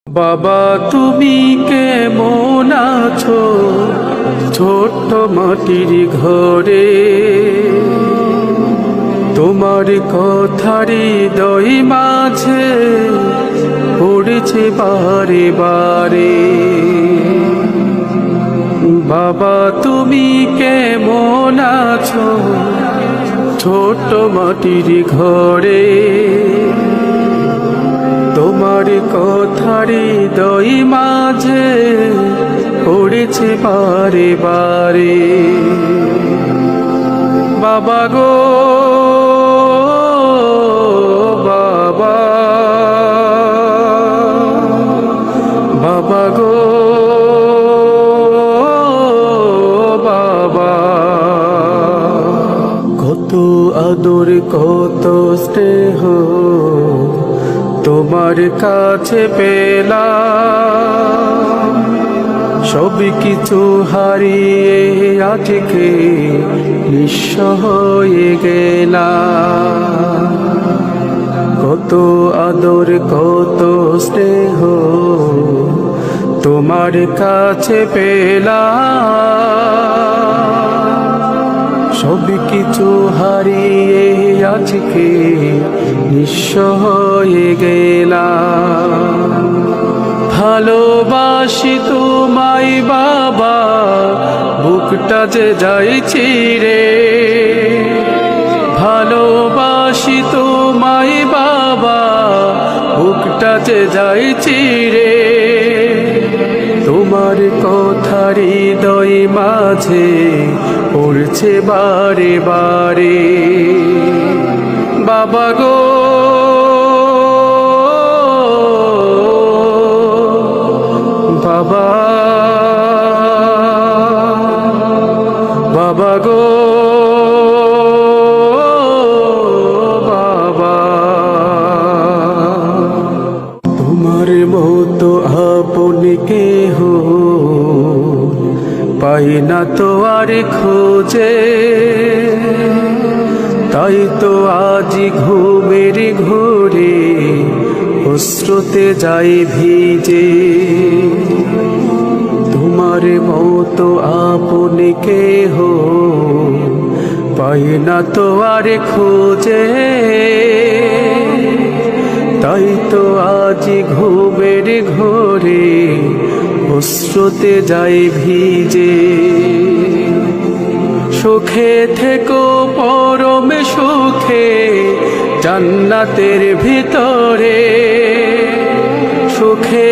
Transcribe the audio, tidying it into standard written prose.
বাবা তুমি কেমন আছো ছোট্ট মাটির ঘরে, তোমার কথারি হৃদয় মাঝে পড়েছে বারে বারে। বাবা তুমি কেমন আছো ছোট্ট মাটির ঘরে, তোমার কথারি হৃদয় মাঝে পড়েছে বারে বারে। বাবা গো বাবা, বাবা গো বাবা, কত আদর কত স্নেহ তোমার কাছে পেলাম, সব কিছু হারিয়ে আজকে নিঃস্ব হয়ে গেলাম। কত আদর কত স্নেহ তোমার কাছে পেলাম, সব কিছু হারিয়ে আজকে নিঃস্ব হয়ে গেলাম। ভালোবাসি তোমায় বাবা, বুকটা যে যায় ছিঁড়ে। ভালোবাসি তোমায় বাবা, বুকটা যে যায় ছিঁড়ে। তোমার কথার হৃদয় মাঝে পড়ছে বারে বারে। বাবা গো বাবা, বাবা গো বাবা, তোমার মতো আপন কেহ পাই না তো আর খোঁজে, তাই তো আজ ঘুমের ঘোরে অশ্রুতে যাই ভিজে। তোমার মতো আপন কেহ পাই না তো আর খোঁজে, তাই তো আজ ঘুমের ঘোরে অশ্রুতে যাই ভিজে। সুখে থেকো পরমে সুখে জান্নাতের ভিতরে, সুখে